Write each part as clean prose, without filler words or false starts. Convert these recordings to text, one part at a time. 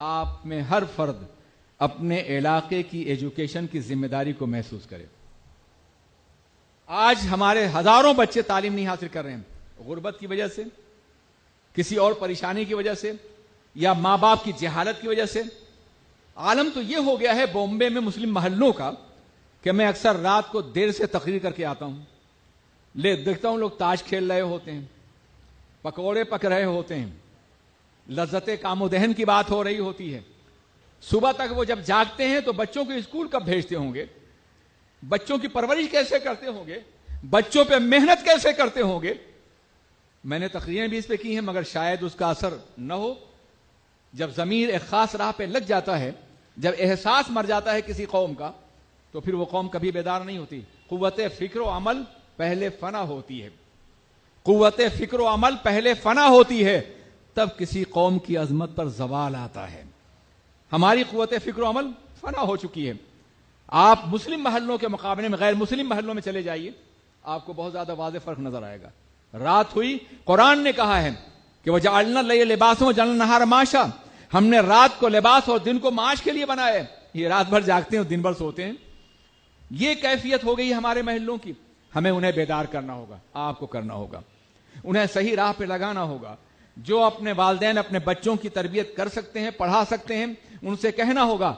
آپ میں ہر فرد اپنے علاقے کی ایجوکیشن کی ذمہ داری کو محسوس کرے۔ آج ہمارے ہزاروں بچے تعلیم نہیں حاصل کر رہے ہیں، غربت کی وجہ سے، کسی اور پریشانی کی وجہ سے، یا ماں باپ کی جہالت کی وجہ سے۔ عالم تو یہ ہو گیا ہے بامبے میں مسلم محلوں کا کہ میں اکثر رات کو دیر سے تقریر کر کے آتا ہوں، دیکھتا ہوں لوگ تاش کھیل رہے ہوتے ہیں، پکوڑے پک رہے ہوتے ہیں، لذت کام و دہن کی بات ہو رہی ہوتی ہے۔ صبح تک وہ جب جاگتے ہیں تو بچوں کو اسکول کب بھیجتے ہوں گے، بچوں کی پرورش کیسے کرتے ہوں گے، بچوں پہ محنت کیسے کرتے ہوں گے۔ میں نے تقریریں بھی اس پہ کی ہیں مگر شاید اس کا اثر نہ ہو۔ جب ضمیر ایک خاص راہ پہ لگ جاتا ہے، جب احساس مر جاتا ہے کسی قوم کا، تو پھر وہ قوم کبھی بیدار نہیں ہوتی۔ قوت فکر و عمل پہلے فنا ہوتی ہے، قوت فکر و عمل پہلے فنا ہوتی ہے، تب کسی قوم کی عظمت پر زوال آتا ہے۔ ہماری قوت فکر و عمل فنا ہو چکی ہے۔ آپ مسلم محلوں کے مقابلے میں غیر مسلم محلوں میں چلے جائیے، آپ کو بہت زیادہ واضح فرق نظر آئے گا۔ رات ہوئی، قرآن نے کہا ہے کہ وَجَعَلْنَا اللَّيْلَ لِبَاسًا وَجَعَلْنَا النَّهَارَ مَعَاشًا، ہم نے رات کو لباس اور دن کو معاش کے لیے بنایا ہے۔ یہ رات بھر جاگتے ہیں اور دن بھر سوتے ہیں، یہ کیفیت ہو گئی ہمارے محلوں کی۔ ہمیں انہیں بیدار کرنا ہوگا، آپ کو کرنا ہوگا، انہیں صحیح راہ پہ لگانا ہوگا۔ جو اپنے والدین اپنے بچوں کی تربیت کر سکتے ہیں، پڑھا سکتے ہیں، ان سے کہنا ہوگا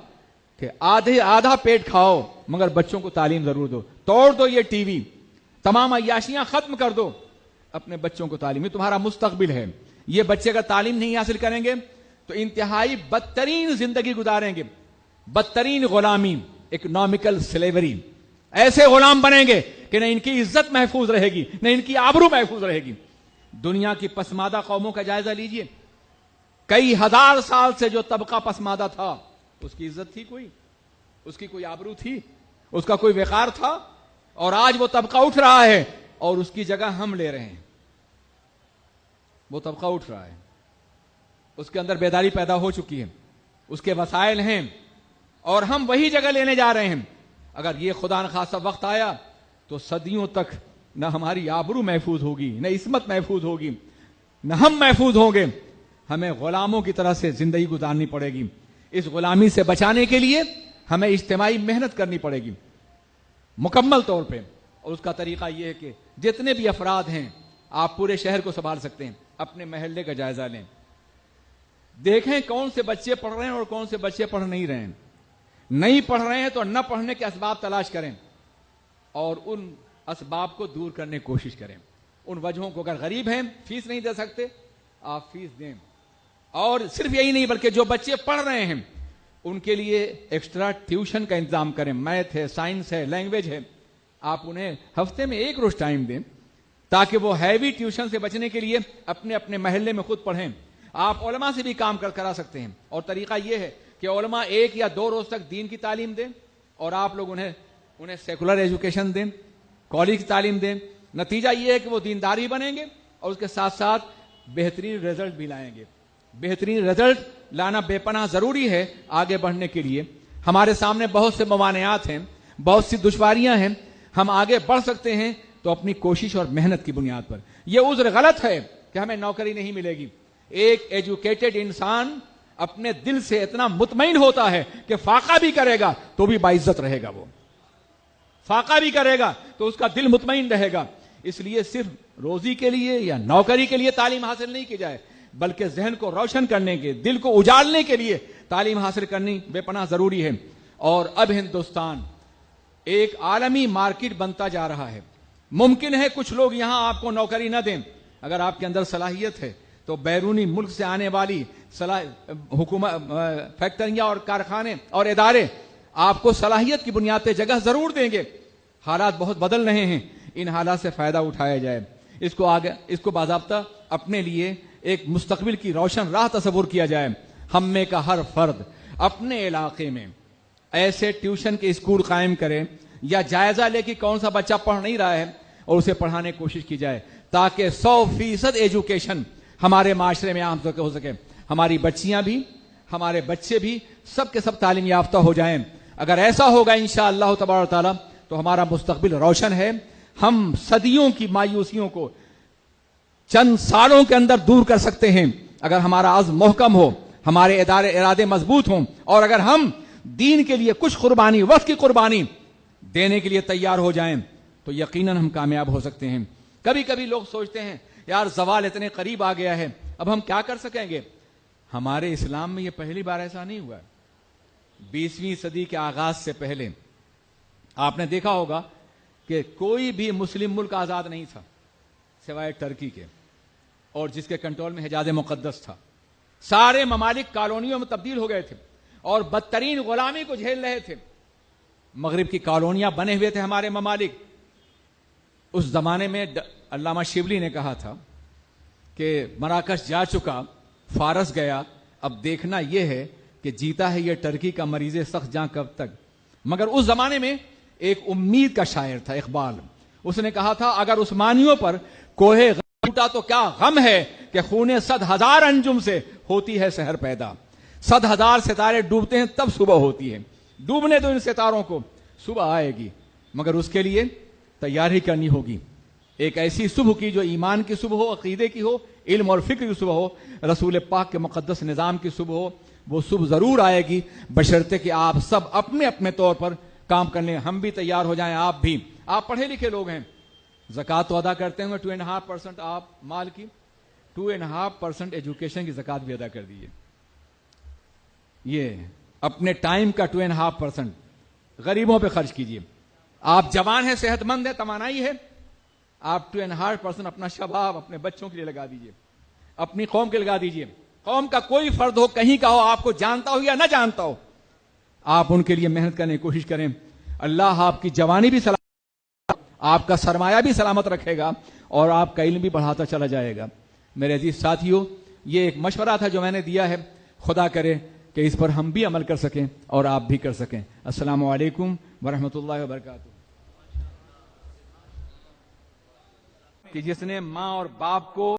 کہ آدھا پیٹ کھاؤ مگر بچوں کو تعلیم ضرور دو، توڑ دو یہ ٹی وی، تمام عیاشیاں ختم کر دو، اپنے بچوں کو تعلیم، یہ تمہارا مستقبل ہے۔ یہ بچے اگر تعلیم نہیں حاصل کریں گے تو انتہائی بدترین زندگی گزاریں گے، بدترین غلامی، اکنامکل سلیوری۔ ایسے غلام بنیں گے کہ نہ ان کی عزت محفوظ رہے گی، نہ ان کی آبرو محفوظ رہے گی۔ دنیا کی پسماندہ قوموں کا جائزہ لیجئے، کئی ہزار سال سے جو طبقہ پسماندہ تھا، اس کی عزت تھی کوئی، اس کی کوئی آبرو تھی، اس کا کوئی وقار تھا؟ اور آج وہ طبقہ اٹھ رہا ہے اور اس کی جگہ ہم لے رہے ہیں۔ وہ طبقہ اٹھ رہا ہے، اس کے اندر بیداری پیدا ہو چکی ہے، اس کے وسائل ہیں، اور ہم وہی جگہ لینے جا رہے ہیں۔ اگر یہ خدا نخواستہ وقت آیا تو صدیوں تک نہ ہماری آبرو محفوظ ہوگی، نہ عصمت محفوظ ہوگی، نہ ہم محفوظ ہوں گے۔ ہمیں غلاموں کی طرح سے زندگی گزارنی پڑے گی۔ اس غلامی سے بچانے کے لیے ہمیں اجتماعی محنت کرنی پڑے گی مکمل طور پہ، اور اس کا طریقہ یہ ہے کہ جتنے بھی افراد ہیں، آپ پورے شہر کو سنبھال سکتے ہیں، اپنے محلے کا جائزہ لیں، دیکھیں کون سے بچے پڑھ رہے ہیں اور کون سے بچے پڑھ نہیں رہے ہیں۔ نہیں پڑھ رہے ہیں تو نہ پڑھنے کے اسباب تلاش کریں اور ان اسباب کو دور کرنے کی کوشش کریں۔ ان وجہوں کو، اگر غریب ہیں، فیس نہیں دے سکتے، آپ فیس دیں۔ اور صرف یہی نہیں بلکہ جو بچے پڑھ رہے ہیں ان کے لیے ایکسٹرا ٹیوشن کا انتظام کریں، میتھ ہے، سائنس ہے، لینگویج ہے، آپ انہیں ہفتے میں ایک روز ٹائم دیں تاکہ وہ ہیوی ٹیوشن سے بچنے کے لیے اپنے اپنے محلے میں خود پڑھیں۔ آپ علماء سے بھی کام کرا سکتے ہیں، اور طریقہ یہ ہے کہ علماء 1 یا 2 روز تک دین کی تعلیم دیں اور آپ لوگ انہیں سیکولر ایجوکیشن دیں، کالج کی تعلیم دیں۔ نتیجہ یہ ہے کہ وہ دینداری بنیں گے اور اس کے ساتھ ساتھ بہترین رزلٹ بھی لائیں گے۔ بہترین رزلٹ لانا بے پناہ ضروری ہے آگے بڑھنے کے لیے۔ ہمارے سامنے بہت سے ممانعات ہیں، بہت سی دشواریاں ہیں، ہم آگے بڑھ سکتے ہیں تو اپنی کوشش اور محنت کی بنیاد پر۔ یہ عذر غلط ہے کہ ہمیں نوکری نہیں ملے گی۔ ایک ایجوکیٹڈ انسان اپنے دل سے اتنا مطمئن ہوتا ہے کہ فاقہ بھی کرے گا تو بھی باعزت رہے گا، وہ فاقہ بھی کرے گا تو اس کا دل مطمئن رہے گا۔ اس لیے صرف روزی کے لیے یا نوکری کے لیے تعلیم حاصل نہیں کی جائے، بلکہ ذہن کو روشن کرنے کے، دل کو اجالنے کے لیے تعلیم حاصل کرنی بے پناہ ضروری ہے۔ اور اب ہندوستان ایک عالمی مارکیٹ بنتا جا رہا ہے۔ ممکن ہے کچھ لوگ یہاں آپ کو نوکری نہ دیں، اگر آپ کے اندر صلاحیت ہے تو بیرونی ملک سے آنے والی حکومت، فیکٹریاں اور کارخانے اور ادارے آپ کو صلاحیت کی بنیاد پہ جگہ ضرور دیں گے۔ حالات بہت بدل رہے ہیں، ان حالات سے فائدہ اٹھایا جائے، اس کو باضابطہ اپنے لیے ایک مستقبل کی روشن راہ تصور کیا جائے۔ ہم میں کا ہر فرد اپنے علاقے میں ایسے ٹیوشن کے اسکول قائم کرے یا جائزہ لے کہ کون سا بچہ پڑھ نہیں رہا ہے اور اسے پڑھانے کی کوشش کی جائے، تاکہ 100% ایجوکیشن ہمارے معاشرے میں عام ہو سکے۔ ہماری بچیاں بھی، ہمارے بچے بھی، سب کے سب تعلیم یافتہ ہو جائیں۔ اگر ایسا ہوگا انشاءاللہ تبارک و تعالی تو ہمارا مستقبل روشن ہے۔ ہم صدیوں کی مایوسیوں کو چند سالوں کے اندر دور کر سکتے ہیں اگر ہمارا عزم محکم ہو، ہمارے ارادے مضبوط ہوں، اور اگر ہم دین کے لیے کچھ قربانی، وقت کی قربانی دینے کے لیے تیار ہو جائیں تو یقیناً ہم کامیاب ہو سکتے ہیں۔ کبھی کبھی لوگ سوچتے ہیں یار زوال اتنے قریب آ گیا ہے، اب ہم کیا کر سکیں گے؟ ہمارے اسلام میں یہ پہلی بار ایسا نہیں ہوا ہے۔ 20ویں صدی کے آغاز سے پہلے آپ نے دیکھا ہوگا کہ کوئی بھی مسلم ملک آزاد نہیں تھا سوائے ٹرکی کے، اور جس کے کنٹرول میں حجاز مقدس تھا۔ سارے ممالک کالونیوں میں تبدیل ہو گئے تھے اور بدترین غلامی کو جھیل رہے تھے۔ مغرب کی کالونیاں بنے ہوئے تھے ہمارے ممالک۔ اس زمانے میں علامہ شبلی نے کہا تھا کہ مراکش جا چکا، فارس گیا، اب دیکھنا یہ ہے کہ جیتا ہے یہ ٹرکی کا مریض سخت جاں کب تک۔ مگر اس زمانے میں ایک امید کا شاعر تھا اقبال، اس نے کہا تھا اگر عثمانیوں پر کوہ غم ٹوٹا تو کیا غم ہے کہ خون 100,000 انجم سے ہوتی ہے سحر پیدا۔ 100,000 ستارے ڈوبتے ہیں تب صبح ہوتی ہے، ڈوبنے دو ان ستاروں کو، صبح آئے گی، مگر اس کے لیے تیاری کرنی ہوگی۔ ایک ایسی صبح کی جو ایمان کی صبح ہو، عقیدے کی ہو، علم اور فکر کی صبح ہو، رسول پاک کے مقدس نظام کی صبح ہو۔ وہ صبح ضرور آئے گی بشرطے کہ آپ سب اپنے اپنے طور پر کام کر لیں، ہم بھی تیار ہو جائیں، آپ بھی۔ آپ پڑھے لکھے لوگ ہیں، زکوٰۃ تو ادا کرتے ہیں 2.5% آپ مال کی، 2.5% ایجوکیشن کی زکوٰۃ بھی ادا کر دیجیے۔ یہ اپنے ٹائم کا 2.5% غریبوں پہ خرچ کیجیے۔ آپ جوان ہیں، صحت مند ہیں، توانائی ہے، آپ 2.5% اپنا شباب اپنے بچوں کے لیے لگا دیجیے، اپنی قوم کے لگا دیجیے۔ قوم کا کوئی فرد ہو، کہیں کا ہو، آپ کو جانتا ہو یا نہ جانتا ہو، آپ ان کے لیے محنت کرنے کی کوشش کریں۔ اللہ آپ کی جوانی بھی سلامت، آپ کا سرمایہ بھی سلامت رکھے گا اور آپ کا علم بھی بڑھاتا چلا جائے گا۔ میرے عزیز ساتھیوں، یہ ایک مشورہ تھا جو میں نے دیا ہے، خدا کرے کہ اس پر ہم بھی عمل کر سکیں اور آپ بھی کر سکیں۔ السلام علیکم ورحمۃ اللہ وبرکاتہ۔ کہ جس نے ماں اور باپ کو